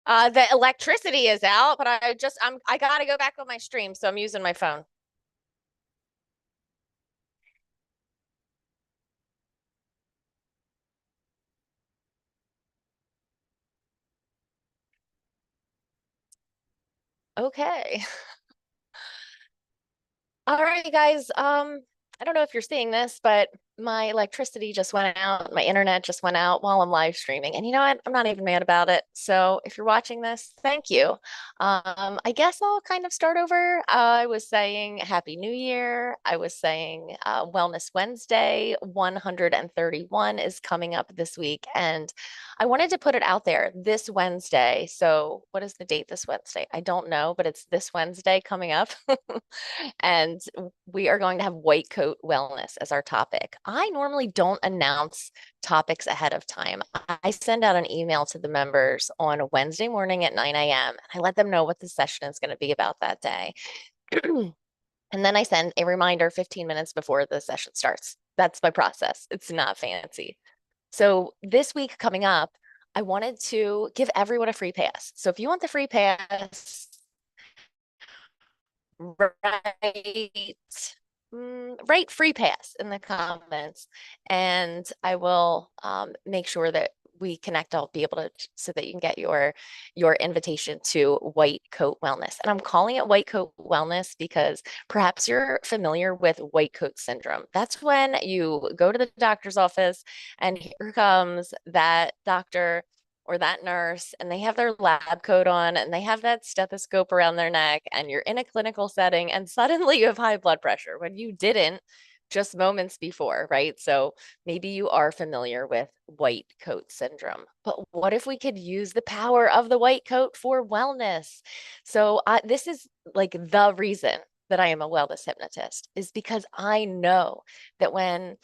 The electricity is out, but I gotta go back on my stream, so I'm using my phone. Okay. All right, guys. I don't know if you're seeing this, but my electricity just went out. My internet just went out while I'm live streaming. And you know what? I'm not even mad about it. So if you're watching this, thank you. I guess I'll kind of start over. I was saying Happy New Year. I was saying Wellness Wednesday 131 is coming up this week. And I wanted to put it out there this Wednesday. So what is the date this Wednesday? I don't know, but it's this Wednesday coming up. And we are going to have white coat wellness as our topic. I normally don't announce topics ahead of time. I send out an email to the members on a Wednesday morning at 9 a.m. and I let them know what the session is going to be about that day. And then I send a reminder 15 minutes before the session starts. That's my process. It's not fancy. So this week coming up, I wanted to give everyone a free pass. So if you want the free pass, write write free pass in the comments, and I will make sure that we connect. I'll be able to so that you can get your invitation to White Coat Wellness. And I'm calling it White Coat Wellness because perhaps you're familiar with white coat syndrome. That's when you go to the doctor's office and here comes that doctor or that nurse and they have their lab coat on and they have that stethoscope around their neck and you're in a clinical setting and suddenly you have high blood pressure when you didn't just moments before, right? So maybe you are familiar with white coat syndrome. But what if we could use the power of the white coat for wellness? So this is like the reason that I am a wellness hypnotist is because I know that when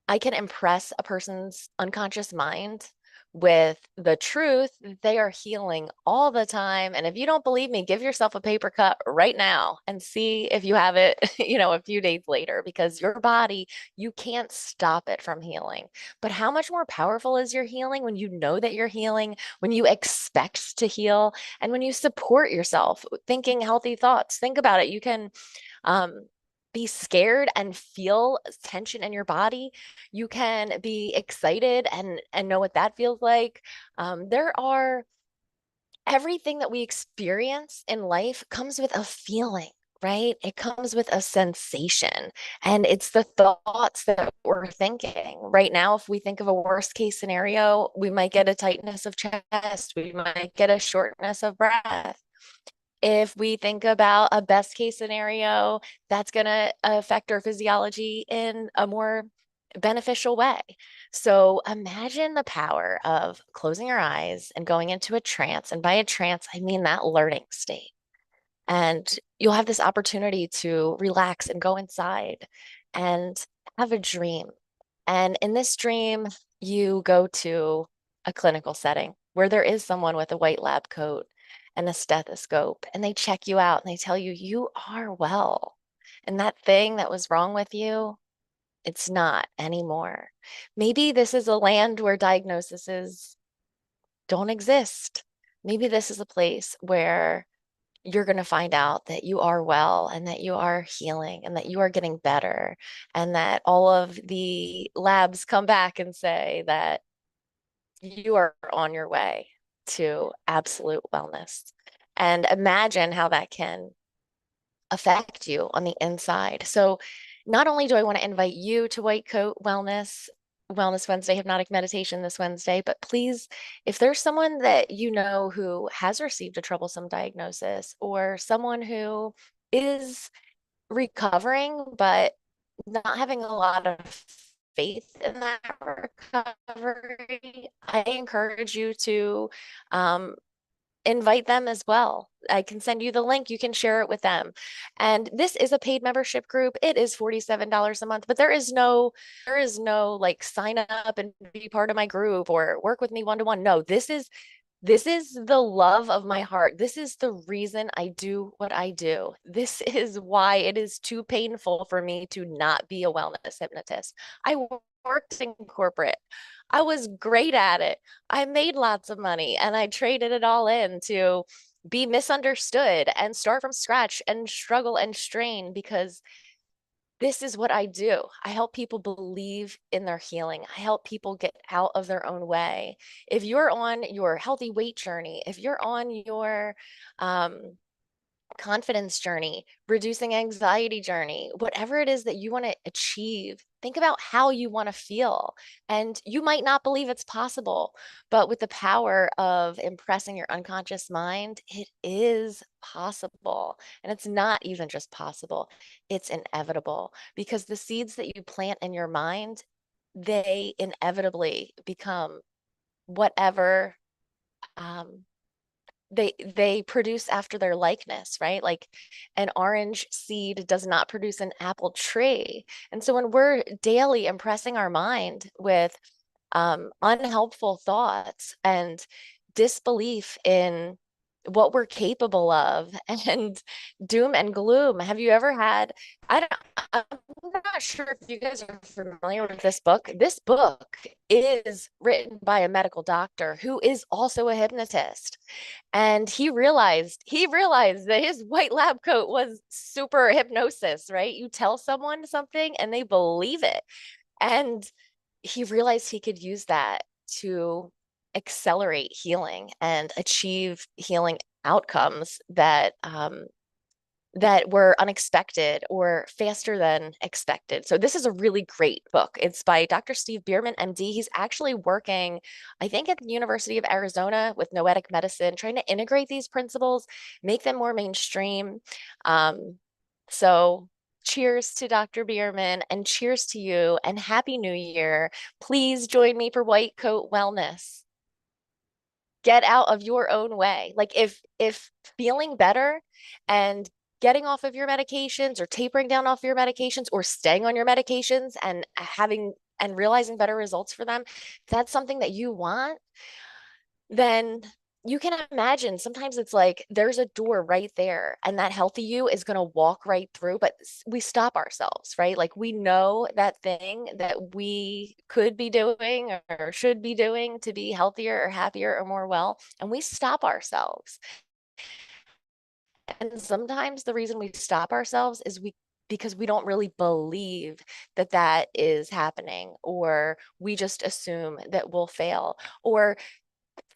I can impress a person's unconscious mind with the truth, they are healing all the time. And if you don't believe me, give yourself a paper cut right now and see if you have it, a few days later, because your body, you can't stop it from healing. But how much more powerful is your healing when you know that you're healing, when you expect to heal, and when you support yourself, thinking healthy thoughts? Think about it. You can um, be scared and feel tension in your body. You can be excited and know what that feels like. There are everything that we experience in life comes with a feeling, right? It comes with a sensation, and it's the thoughts that we're thinking. Right now, if we think of a worst case scenario, we might get a tightness of chest, we might get a shortness of breath. If we think about a best case scenario, that's going to affect our physiology in a more beneficial way. So imagine the power of closing your eyes and going into a trance. And by a trance, I mean that learning state. And you'll have this opportunity to relax and go inside and have a dream. And in this dream, you go to a clinical setting where there is someone with a white lab coat and a stethoscope, and they check you out and they tell you, you are well. And that thing that was wrong with you, it's not anymore. Maybe this is a land where diagnoses don't exist. Maybe this is a place where you're going to find out that you are well and that you are healing and that you are getting better and that all of the labs come back and say that you are on your way to absolute wellness. And imagine how that can affect you on the inside. So not only do I want to invite you to White Coat Wellness Wednesday, Hypnotic Meditation this Wednesday, but please, if there's someone that you know who has received a troublesome diagnosis or someone who is recovering, but not having a lot of faith in that recovery, I encourage you to um, invite them as well. I can send you the link. You can share it with them. And this is a paid membership group. It is $47 a month, but there is no like sign up and be part of my group or work with me one-to-one. No, this is the love of my heart. This is the reason I do what I do. This is why it is too painful for me to not be a wellness hypnotist. I worked in corporate. I was great at it. I made lots of money and I traded it all in to be misunderstood and start from scratch and struggle and strain because this is what I do. I help people believe in their healing. I help people get out of their own way. If you're on your healthy weight journey, if you're on your um, confidence journey, reducing anxiety journey, whatever it is that you want to achieve, think about how you want to feel. And you might not believe it's possible, but with the power of impressing your unconscious mind, it is possible. And it's not even just possible, it's inevitable because the seeds that you plant in your mind, they inevitably become whatever um, they produce after their likeness, right? Like an orange seed does not produce an apple tree. And so when we're daily impressing our mind with unhelpful thoughts and disbelief in what we're capable of and doom and gloom. Have you ever had, I'm not sure if you guys are familiar with this book. This book is written by a medical doctor who is also a hypnotist. And he realized that his white lab coat was super hypnosis, right? You tell someone something and they believe it. And he realized he could use that to accelerate healing and achieve healing outcomes that were unexpected or faster than expected. So this is a really great book. It's by Dr. Steve Bierman, MD. He's actually working, I think, at the University of Arizona with noetic medicine, trying to integrate these principles, make them more mainstream. Um, so cheers to Dr. Bierman and cheers to you and Happy New Year. Please join me for White Coat Wellness. Get out of your own way. Like if feeling better and getting off of your medications or tapering down off your medications or staying on your medications and having and realizing better results for them, if that's something that you want, then you can imagine sometimes it's like there's a door right there and that healthy you is going to walk right through, but we stop ourselves, right? Like we know that thing that we could be doing or should be doing to be healthier or happier or more well, and we stop ourselves. And sometimes the reason we stop ourselves is because we don't really believe that that is happening, or we just assume that we'll fail, or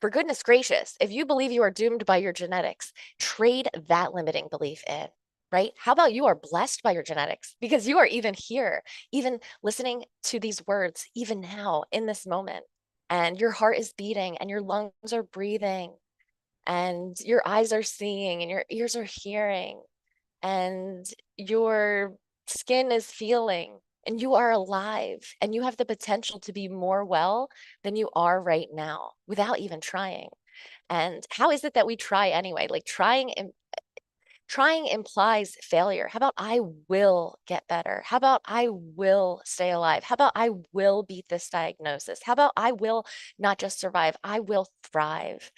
for goodness gracious, if you believe you are doomed by your genetics, trade that limiting belief in, right? How about you are blessed by your genetics because you are even here, even listening to these words, even now in this moment, and your heart is beating and your lungs are breathing and your eyes are seeing and your ears are hearing and your skin is feeling and you are alive and you have the potential to be more well than you are right now without even trying. And how is it that we try anyway? Like trying implies failure. How about I will get better? How about I will stay alive? How about I will beat this diagnosis? How about I will not just survive, I will thrive?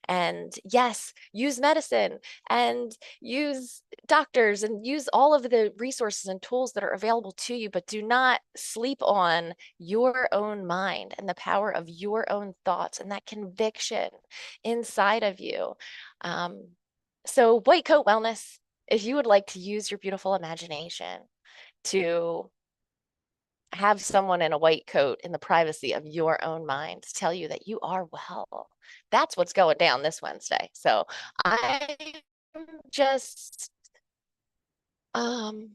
And yes, use medicine and use doctors and use all of the resources and tools that are available to you, but do not sleep on your own mind and the power of your own thoughts and that conviction inside of you. Um, so, White Coat Wellness, if you would like to use your beautiful imagination to have someone in a white coat in the privacy of your own mind tell you that you are well, that's what's going down this Wednesday. So, I'm just um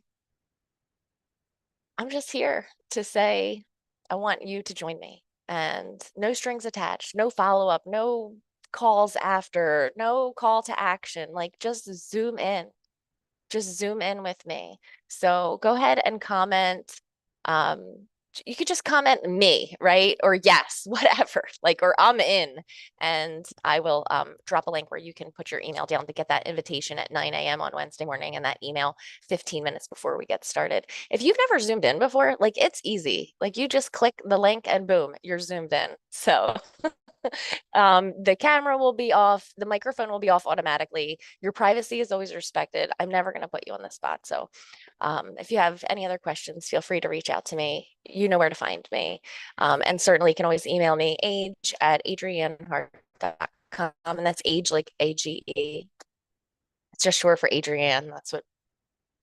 I'm just here to say I want you to join me and no strings attached, no follow-up, no calls after, no call to action, like just zoom in with me. So go ahead and comment. Um, you could just comment me, right? Or yes, whatever, like, or I'm in. And I will drop a link where you can put your email down to get that invitation at 9 a.m. on Wednesday morning and that email 15 minutes before we get started. If you've never zoomed in before, like it's easy. Like you just click the link and boom, you're zoomed in. So The camera will be off, the microphone will be off automatically. Your privacy is always respected. I'm never going to put you on the spot. So if you have any other questions, feel free to reach out to me. You know where to find me. And certainly you can always email me, age@adriennehart.com. And that's age like AGE. It's just short for Adrienne. That's what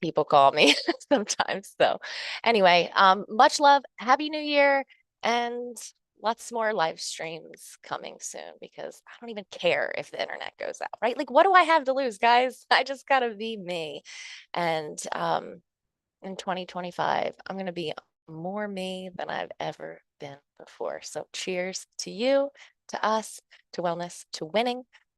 people call me sometimes. So anyway, much love. Happy New Year. And lots more live streams coming soon because I don't even care if the internet goes out, right? Like, what do I have to lose, guys? I just gotta be me. And in 2025, I'm gonna be more me than I've ever been before. So cheers to you, to us, to wellness, to winning.